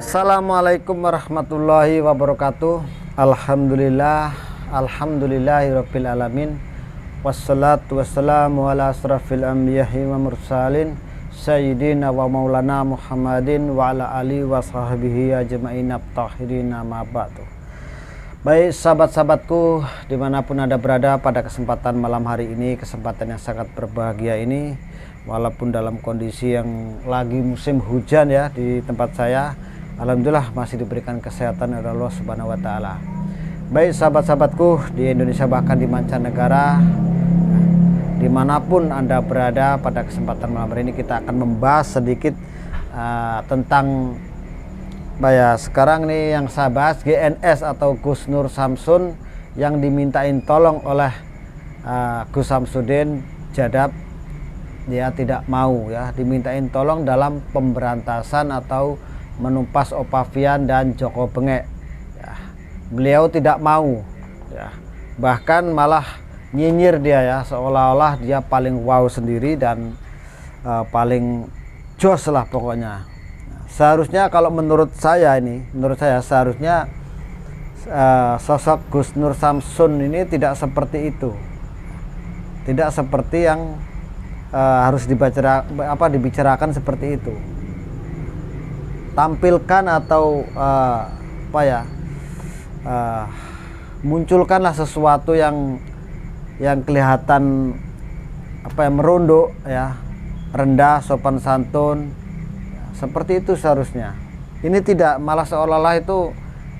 Assalamualaikum warahmatullahi wabarakatuh. Alhamdulillah, alhamdulillahirabbil alamin. Wassalatu wassalamu ala asrafil anbiya'i wa mursalin sayyidina wa maulana Muhammadin wa ala alihi wa sahbihi ajma'in at-tahirin, amma ba'du. Baik sahabat-sahabatku dimanapun Anda berada, pada kesempatan malam hari ini, kesempatan yang sangat berbahagia ini, walaupun dalam kondisi yang lagi musim hujan ya di tempat saya, alhamdulillah masih diberikan kesehatan oleh Allah Subhanahu wa taala. Baik sahabat-sahabatku di Indonesia bahkan di mancanegara, dimanapun Anda berada, pada kesempatan malam hari ini kita akan membahas sedikit tentang sekarang nih yang saya bahas, GNS atau Gus Nur Samsun yang dimintain tolong oleh Gus Samsudin Jadab. Dia tidak mau ya, dimintain tolong dalam pemberantasan atau menumpas Opavian dan Joko Bengek ya. Beliau tidak mau ya, bahkan malah nyinyir dia ya, seolah-olah dia paling wow sendiri dan paling jos lah pokoknya. Seharusnya kalau menurut saya seharusnya sosok Gus Nur Samsun ini tidak seperti itu, tidak seperti yang harus dibicarakan seperti itu. Tampilkan atau munculkanlah sesuatu yang kelihatan merunduk ya, rendah, sopan santun, seperti itu seharusnya. Ini tidak, malah seolah-olah itu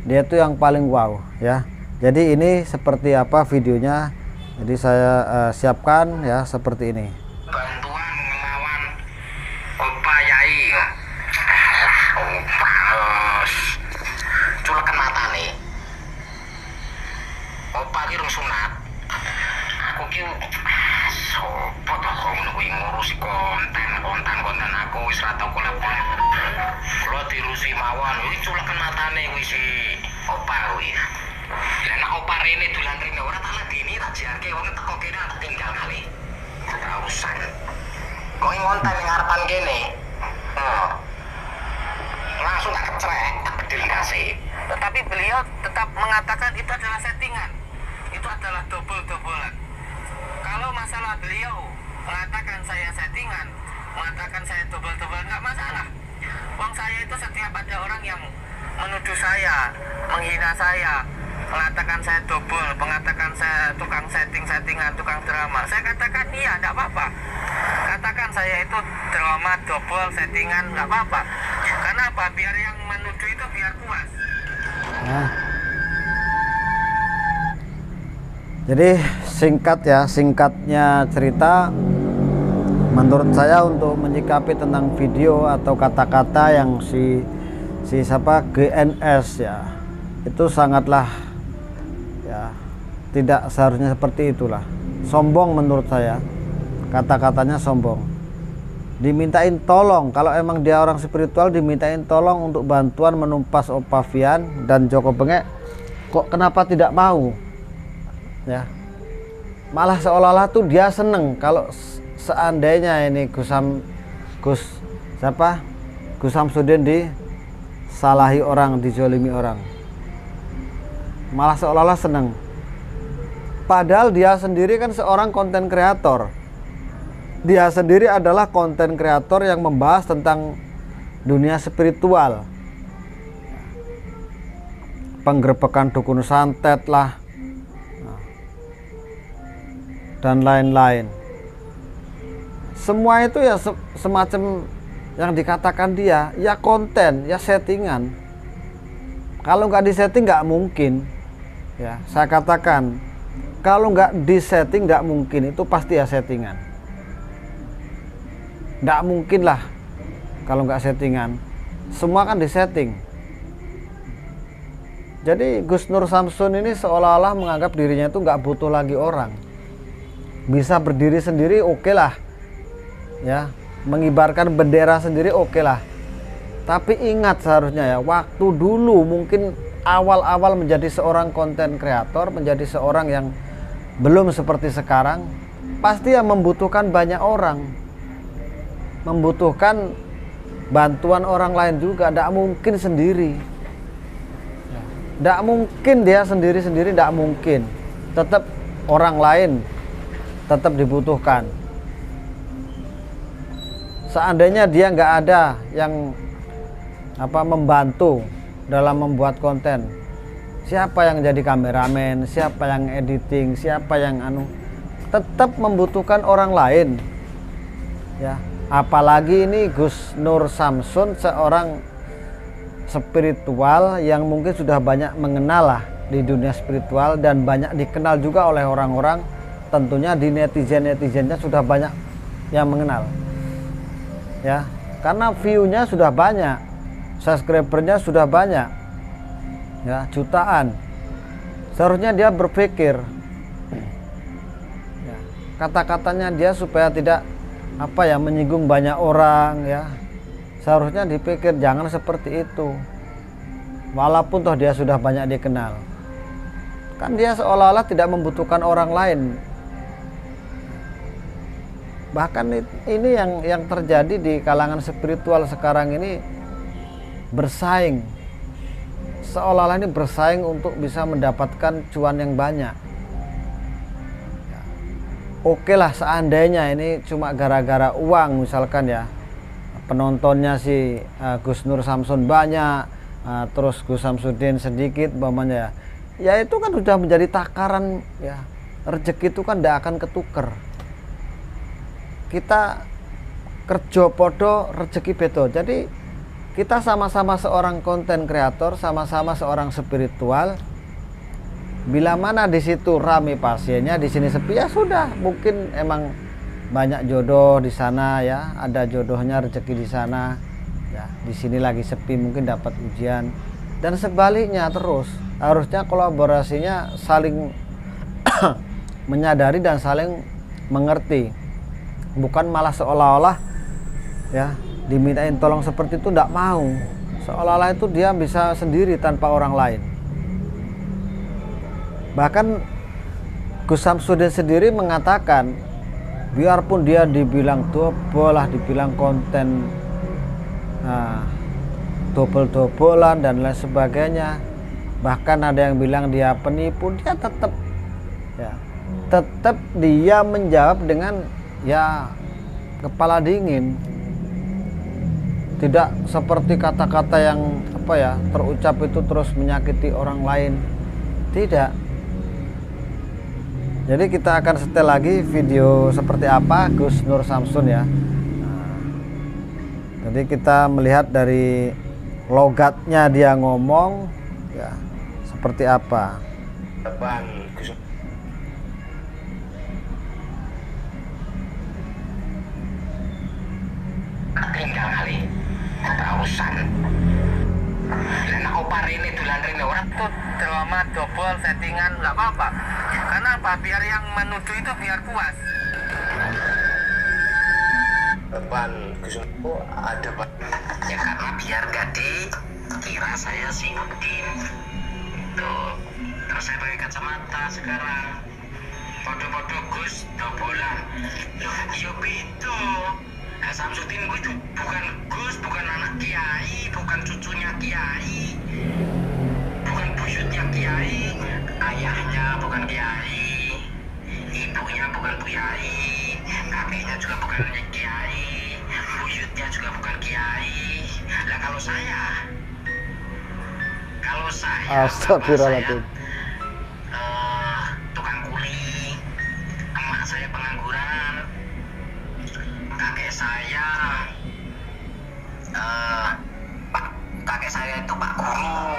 dia itu yang paling wow ya. Jadi ini seperti apa videonya, jadi saya siapkan ya seperti ini. Bantuan melawan Opa Yai ya. Culekan mata nih. Opa ki rung sunat. Aku ki sopo to kok kuwi ngurusi konten aku wis ra tau kolep-kolep. Kula dirusi mawon iki culekan matane kuwi si Opa kuwi. Lah nek Opa rene dolan rene ora tak ledeni tak jarke wong teko kene tak tinggal kali. Ora usah. Kok ngonten ning ngarepan kene. Langsung tak kecrek, tak bedil kasih. Tetapi beliau tetap mengatakan itu adalah settingan. Itu adalah double-doublean. Kalau masalah beliau mengatakan saya settingan, mengatakan saya double-double, nggak masalah. Wong saya itu setiap ada orang yang menuduh saya, menghina saya, mengatakan saya double, mengatakan saya tukang settingan, tukang drama, saya katakan iya, nggak apa-apa. Katakan saya itu drama, double, settingan, nggak apa-apa. Karena apa? Biar yang menuduh itu biar puas. Jadi singkatnya cerita, menurut saya untuk menyikapi tentang video atau kata-kata yang si GNS ya, itu sangatlah ya, tidak seharusnya seperti itulah. Sombong menurut saya, kata-katanya sombong. Dimintain tolong, kalau emang dia orang spiritual, dimintain tolong untuk bantuan menumpas Opavian dan Joko Bengek, kok kenapa tidak mau ya? Malah seolah-olah tuh dia seneng kalau seandainya ini Gus Samsudin disalahi orang, dijolimi orang, malah seolah-olah seneng. Padahal dia sendiri kan seorang konten kreator. Dia sendiri adalah konten kreator yang membahas tentang dunia spiritual, penggerbekan dukun santet lah dan lain-lain. Semua itu ya semacam yang dikatakan dia ya konten, ya settingan. Kalau nggak disetting nggak mungkin ya, saya katakan kalau nggak disetting nggak mungkin, itu pasti ya settingan. Nggak mungkin lah kalau nggak settingan, semua kan disetting. Jadi Gus Nur Samsun ini seolah-olah menganggap dirinya itu nggak butuh lagi orang, bisa berdiri sendiri, oke lah ya, mengibarkan bendera sendiri, oke lah. Tapi ingat seharusnya ya, waktu dulu mungkin awal-awal menjadi seorang konten kreator, menjadi seorang yang belum seperti sekarang, pasti ya membutuhkan banyak orang, membutuhkan bantuan orang lain juga, tidak mungkin sendiri. Tidak mungkin dia sendiri-sendiri, tidak mungkin. Tetap orang lain tetap dibutuhkan. Seandainya dia nggak ada yang membantu dalam membuat konten, siapa yang jadi kameramen, siapa yang editing, siapa yang tetap membutuhkan orang lain, ya. Apalagi ini Gus Nur Samsun, seorang spiritual yang mungkin sudah banyak mengenal lah di dunia spiritual dan banyak dikenal juga oleh orang-orang. Tentunya di netizennya sudah banyak yang mengenal, ya, karena view-nya sudah banyak, subscribernya sudah banyak, ya, jutaan. Seharusnya dia berpikir, ya, kata-katanya dia supaya tidak menyinggung banyak orang, ya. Seharusnya dipikir jangan seperti itu. Walaupun toh dia sudah banyak dikenal, kan dia seolah-olah tidak membutuhkan orang lain. Bahkan ini yang terjadi di kalangan spiritual sekarang ini, bersaing, seolah-olah ini bersaing untuk bisa mendapatkan cuan yang banyak. Oke lah, seandainya ini cuma gara-gara uang misalkan, ya, penontonnya si Gus Nur Samsun banyak, terus Gus Samsudin sedikit umpamanya, ya itu kan sudah menjadi takaran, ya. Rezeki itu kan tidak akan ketuker. Kita kerja podo, rezeki beto. Jadi kita sama-sama seorang konten kreator, sama-sama seorang spiritual. Bila mana di situ rame pasiennya, di sini sepi, ya sudah, mungkin emang banyak jodoh di sana, ya, ada jodohnya, rezeki di sana, ya. Di sini lagi sepi, mungkin dapat ujian, dan sebaliknya terus. Harusnya kolaborasinya saling menyadari dan saling mengerti, bukan malah seolah-olah, ya, dimintain tolong seperti itu tidak mau, seolah-olah itu dia bisa sendiri tanpa orang lain. Bahkan Gus Samsudin sendiri mengatakan, biarpun dia dibilang dobolah, dibilang konten dobol-dobolan dan lain sebagainya, bahkan ada yang bilang dia penipu, dia tetap, ya, tetap dia menjawab dengan, ya, kepala dingin. Tidak seperti kata-kata yang terucap itu terus menyakiti orang lain. Tidak. Jadi kita akan setel lagi video seperti apa Gus Nur Samsun, ya. Jadi kita melihat dari logatnya dia ngomong, ya, seperti apa. Tinggal kali terusan. Dan aku ini dolan rene orang tuh drama double settingan nggak apa-apa. Karena apa? Biar yang menuduh itu biar puas. Depan Gusku ada Pak. Ya karena biar gak dikira saya singgung. Itu. Terus saya pakai kacamata sekarang. Foto-foto Gus dobolan. Yo itu. Samsudin itu bukan Gus, bukan anak Kiai, bukan cucunya Kiai, bukan buyutnya Kiai, ayahnya bukan Kiai, ibunya bukan Kiai, kakeknya juga bukan Kiai, buyutnya juga bukan Kiai. Lah kalau saya Astagfirullahaladzim. Tukang kuli, emak saya pengangguran, kakek saya itu Pak Guru,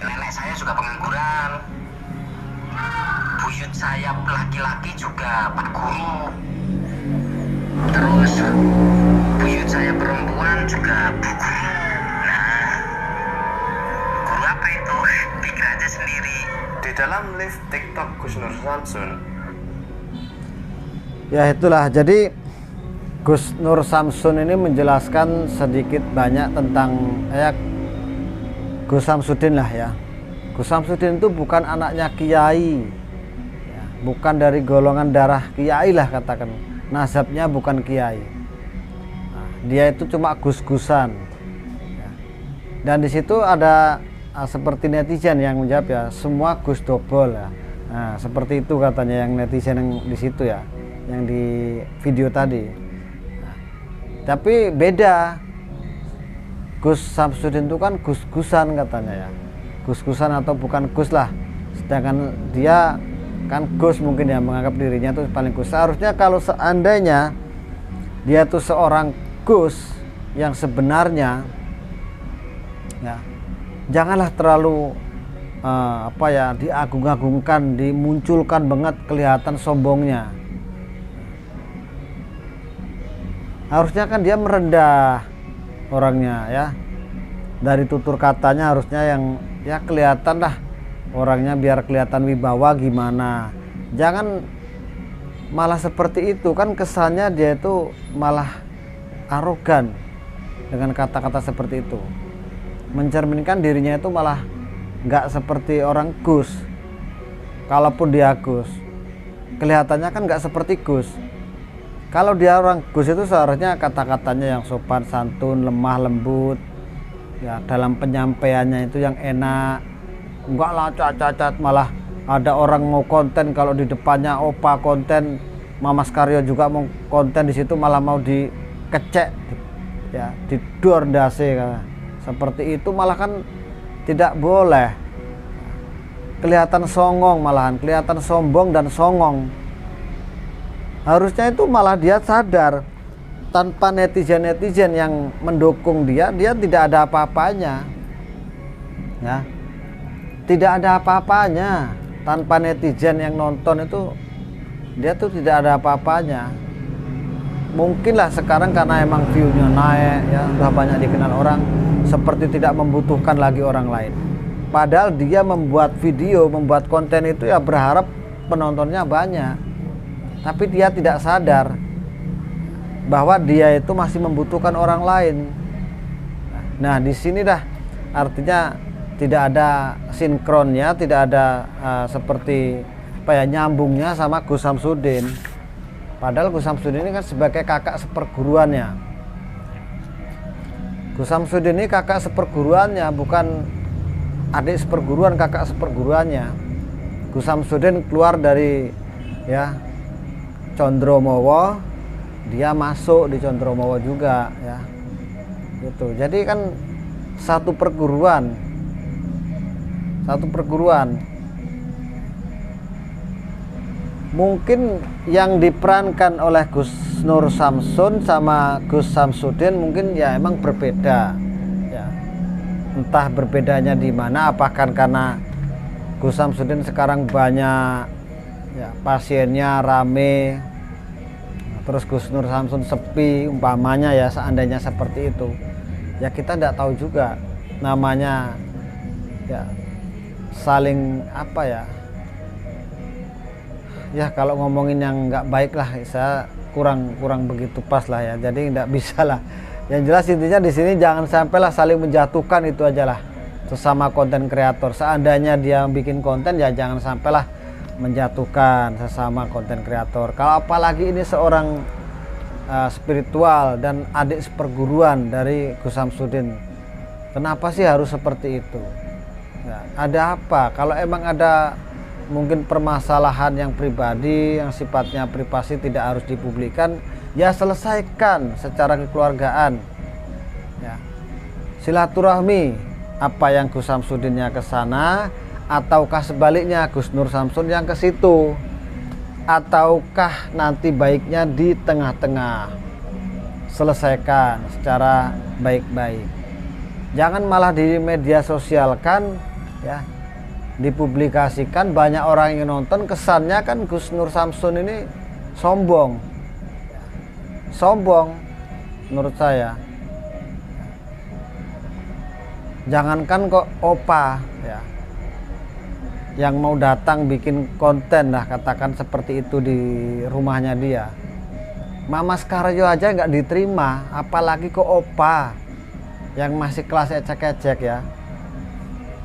nenek saya juga pengangguran, buyut saya laki-laki juga Pak Guru, terus buyut saya perempuan juga Bu Guru. Nah, guru apa itu? Pikir aja sendiri. Di dalam live TikTok Gus Nur Samsun, ya itulah, jadi Gus Nur Samsun ini menjelaskan sedikit banyak tentang Gus Samsudin lah, ya. Gus Samsudin itu bukan anaknya Kiai, ya, bukan dari golongan darah Kiai lah katakan, nasabnya bukan Kiai. Nah, dia itu cuma gus-gusan. Dan di situ ada seperti netizen yang menjawab ya, semua gus double ya. Nah, seperti itu katanya yang netizen yang di situ ya, yang di video tadi. Nah, tapi beda. Gus Samsudin itu kan gus-gusan katanya ya. Gus-gusan atau bukan gus lah. Sedangkan dia kan gus, mungkin ya menganggap dirinya itu paling gus. Seharusnya kalau seandainya dia tuh seorang gus yang sebenarnya ya, janganlah terlalu diagung-agungkan, dimunculkan banget, kelihatan sombongnya. Harusnya kan dia merendah orangnya ya, dari tutur katanya harusnya yang ya kelihatan lah orangnya, biar kelihatan wibawa gimana. Jangan malah seperti itu, kan kesannya dia itu malah arogan dengan kata-kata seperti itu, mencerminkan dirinya itu malah nggak seperti orang gus. Kalaupun dia gus, kelihatannya kan nggak seperti gus. Kalau dia orang gus itu seharusnya kata-katanya yang sopan santun, lemah lembut ya, dalam penyampaiannya itu yang enak. Enggak lah cacat, malah ada orang mau konten kalau di depannya opa konten, Mamas Karyo juga mau konten di situ, malah mau dikecek ya, didor dase seperti itu, malah kan tidak boleh. Kelihatan songong, malahan kelihatan sombong dan songong. Harusnya itu malah dia sadar, tanpa netizen-netizen yang mendukung dia tidak ada apa-apanya ya, tidak ada apa-apanya. Tanpa netizen yang nonton itu dia tuh tidak ada apa-apanya. Mungkinlah sekarang karena emang view-nya naik ya, udah banyak dikenal orang, seperti tidak membutuhkan lagi orang lain. Padahal dia membuat video, membuat konten itu ya berharap penontonnya banyak. Tapi dia tidak sadar bahwa dia itu masih membutuhkan orang lain. Nah, di sini dah artinya tidak ada sinkronnya, tidak ada seperti nyambungnya sama Gus Samsudin. Padahal Gus Samsudin ini kan sebagai kakak seperguruannya. Gus Samsudin ini kakak seperguruannya, bukan adik seperguruan, kakak seperguruannya. Gus Samsudin keluar dari ya Condromowo, dia masuk di Condromowo juga ya. Gitu. Jadi kan satu perguruan. Mungkin yang diperankan oleh Gus Nur Samsun sama Gus Samsudin mungkin ya emang berbeda ya. Entah berbedanya di mana, apakah karena Gus Samsudin sekarang banyak ya pasiennya, rame, terus Gus Nur Samsun sepi umpamanya ya, seandainya seperti itu ya, kita tidak tahu juga. Namanya ya saling apa ya kalau ngomongin yang nggak baik lah, saya kurang begitu pas lah ya, jadi nggak bisa lah. Yang jelas intinya di sini jangan sampailah saling menjatuhkan, itu aja lah sesama konten kreator. Seandainya dia bikin konten ya jangan sampailah menjatuhkan sesama konten kreator. Kalau apalagi ini seorang spiritual dan adik seperguruan dari Gus Samsudin, kenapa sih harus seperti itu ya, ada apa? Kalau emang ada mungkin permasalahan yang pribadi, yang sifatnya privasi, tidak harus dipublikkan, ya selesaikan secara kekeluargaan ya. Silaturahmi, apa yang Gus Samsudinnya ke sana, ataukah sebaliknya Gus Nur Samsun yang ke situ, ataukah nanti baiknya di tengah-tengah. Selesaikan secara baik-baik, jangan malah di media sosial kan ya, dipublikasikan, banyak orang yang nonton, kesannya kan Gus Nur Samsun ini sombong menurut saya. Jangankan kok opa ya, yang mau datang bikin konten lah, katakan seperti itu di rumahnya dia, Mamas Karyo aja nggak diterima, apalagi kok opa yang masih kelas ecek-ecek ya.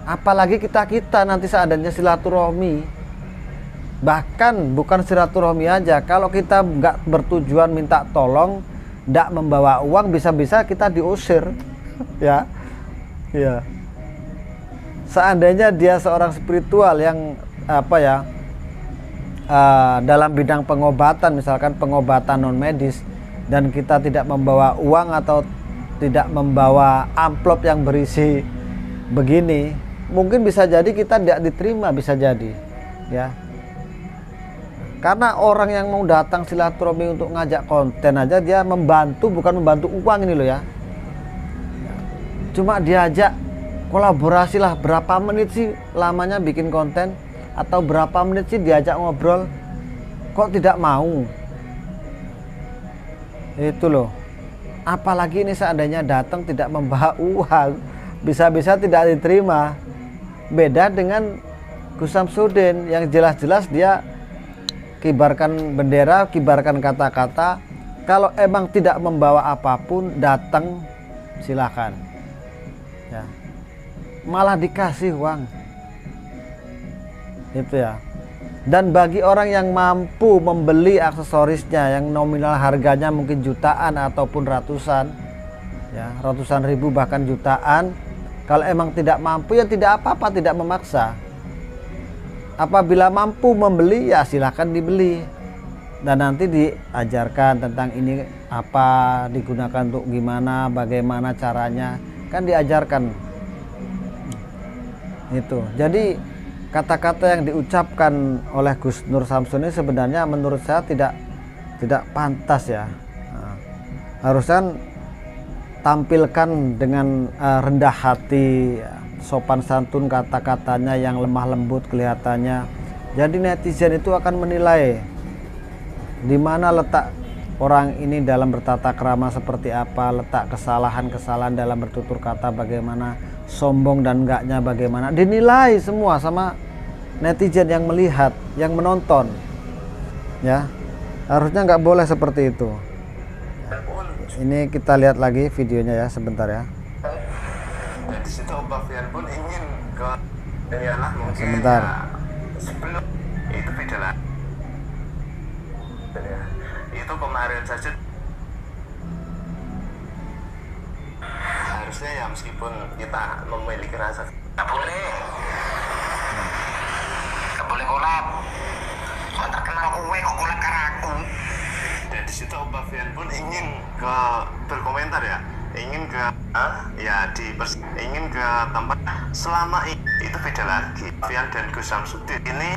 Apalagi kita nanti seandainya silaturahmi, bahkan bukan silaturahmi aja, kalau kita nggak bertujuan minta tolong, tidak membawa uang, bisa-bisa kita diusir. Ya, ya. Seandainya dia seorang spiritual yang dalam bidang pengobatan, misalkan pengobatan non medis, dan kita tidak membawa uang atau tidak membawa amplop yang berisi begini, mungkin bisa jadi kita tidak diterima, bisa jadi, ya. Karena orang yang mau datang silaturahmi untuk ngajak konten aja, dia membantu, bukan membantu uang ini loh ya. Cuma diajak kolaborasi lah, berapa menit sih lamanya bikin konten, atau berapa menit sih diajak ngobrol, kok tidak mau. Itu loh. Apalagi ini seandainya datang tidak membawa uang, bisa-bisa tidak diterima. Beda dengan Gus Samsudin yang jelas-jelas dia kibarkan bendera, kibarkan kata-kata. Kalau emang tidak membawa apapun, datang silakan. Ya. Malah dikasih uang. Itu ya. Dan bagi orang yang mampu membeli aksesorisnya yang nominal harganya mungkin jutaan ataupun ratusan, ya, ratusan ribu bahkan jutaan, kalau emang tidak mampu ya tidak apa-apa, tidak memaksa. Apabila mampu membeli ya silahkan dibeli, dan nanti diajarkan tentang ini apa, digunakan untuk gimana, bagaimana caranya, kan diajarkan. Itu. Jadi kata-kata yang diucapkan oleh Gus Nur Samsun ini sebenarnya menurut saya tidak pantas ya. Nah, harusnya tampilkan dengan rendah hati, ya, sopan santun kata-katanya yang lemah lembut kelihatannya. Jadi netizen itu akan menilai di mana letak orang ini dalam bertata krama seperti apa, letak kesalahan-kesalahan dalam bertutur kata bagaimana, sombong dan enggaknya bagaimana, dinilai semua sama netizen yang melihat, yang menonton. Ya, harusnya nggak boleh seperti itu. Ini kita lihat lagi videonya ya, sebentar ya. Dan di situ Mbak Fian pun ingin ke ialah mungkin sebentar. Ya, sebelum itu beda lah. Ya, itu kemarin saja harusnya ya meskipun kita memiliki rasa nggak boleh kolab, kok terkenal kowe kok kolab karo aku. Dan di situ Mbak Fian pun ingin ke berkomentar ya, ingin ke ingin ke tempat selama itu beda lagi. Fian dan Gus Samsudin ini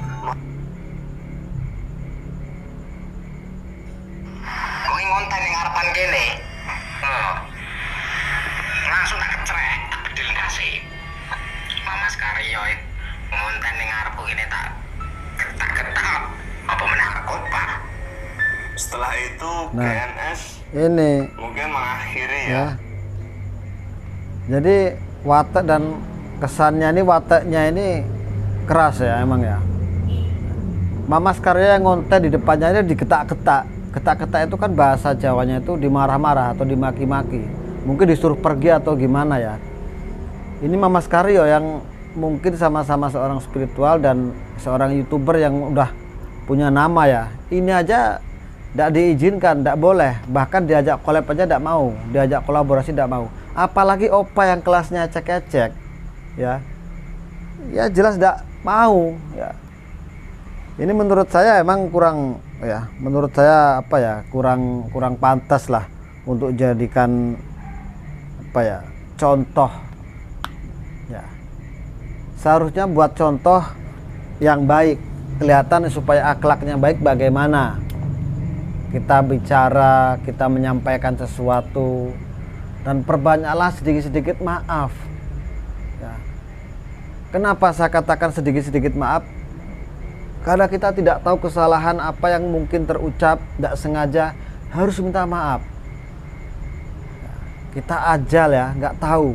kok ngonten yang harapan gini, langsung tak kecerek, tak bedil kasih. Mama Skaryo ngonten yang harapku gini tak ketak apa menakutkan. Setelah itu GNS ini mungkin mengakhiri ya. Jadi watak dan kesannya ini, wataknya ini keras ya emang ya. Mama Skarya yang ngonten di depannya ini digetak-getak. Getak-getak itu kan bahasa Jawanya itu dimarah-marah atau dimaki-maki. Mungkin disuruh pergi atau gimana ya. Ini Mama Skaryo yang mungkin sama-sama seorang spiritual dan seorang YouTuber yang udah punya nama ya. Ini aja tidak diizinkan, tidak boleh. Bahkan diajak collab aja tidak mau, diajak kolaborasi tidak mau. Apalagi Opa yang kelasnya ecek-ecek, ya, ya jelas tidak mau. Ya. Ini menurut saya emang kurang, ya, menurut saya apa ya, kurang pantas lah untuk jadikan apa ya, contoh. Ya. Seharusnya buat contoh yang baik, kelihatan supaya akhlaknya baik bagaimana. Kita bicara, kita menyampaikan sesuatu, dan perbanyaklah sedikit-sedikit maaf. Ya. Kenapa saya katakan sedikit-sedikit maaf? Karena kita tidak tahu kesalahan apa yang mungkin terucap, tidak sengaja, harus minta maaf. Ya. Kita ajal ya, nggak tahu.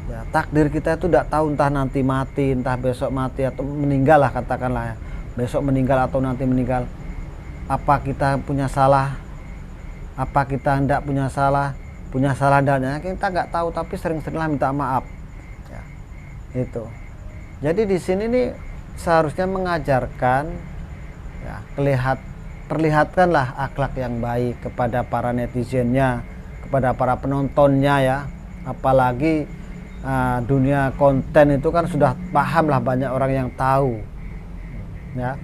Ya, takdir kita itu tidak tahu, entah nanti mati, entah besok mati atau meninggal lah katakanlah ya. Besok meninggal atau nanti meninggal. Apa kita punya salah? Apa kita tidak punya salah? Punya salah dan kita nggak tahu, tapi sering-seringlah minta maaf. Ya, itu. Jadi di sini nih seharusnya mengajarkan, ya, perlihatkanlah akhlak yang baik kepada para netizennya, kepada para penontonnya ya. Apalagi dunia konten itu kan sudah paham lah, banyak orang yang tahu ya.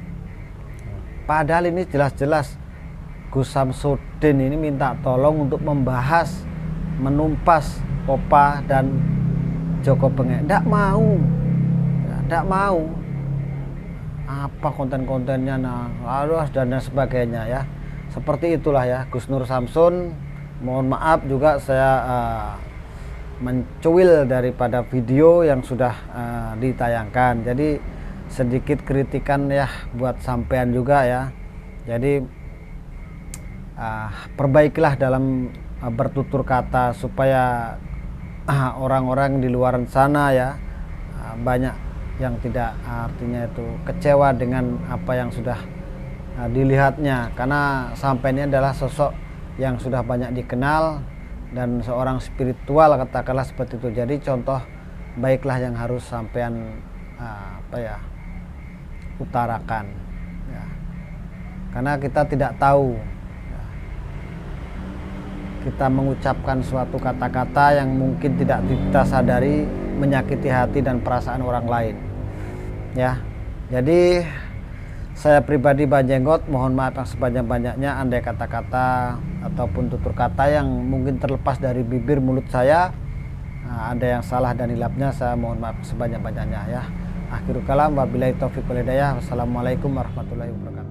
Padahal ini jelas-jelas Gus Samsudin ini minta tolong untuk membahas, menumpas Popa dan Joko Bengek. Tidak mau ya, tidak mau. Apa konten-kontennya, nah harus dan sebagainya ya. Seperti itulah ya Gus Nur Samsun. Mohon maaf juga saya mencuil daripada video yang sudah ditayangkan. Jadi sedikit kritikan ya buat sampean juga ya. Jadi perbaikilah dalam bertutur kata supaya orang-orang di luar sana ya banyak yang tidak artinya itu kecewa dengan apa yang sudah dilihatnya, karena sampean ini adalah sosok yang sudah banyak dikenal dan seorang spiritual, katakanlah seperti itu. Jadi contoh baiklah yang harus sampean utarakan ya. Karena kita tidak tahu ya, kita mengucapkan suatu kata-kata yang mungkin tidak kita sadari menyakiti hati dan perasaan orang lain ya. Jadi saya pribadi Banjenggot mohon maaf yang sebanyak-banyaknya andai kata-kata ataupun tutur kata yang mungkin terlepas dari bibir mulut saya ada yang salah dan hilapnya, saya mohon maaf sebanyak-banyaknya ya. Akhirul kalam, wabillahi taufiq wal hidayah. Wassalamualaikum warahmatullahi wabarakatuh.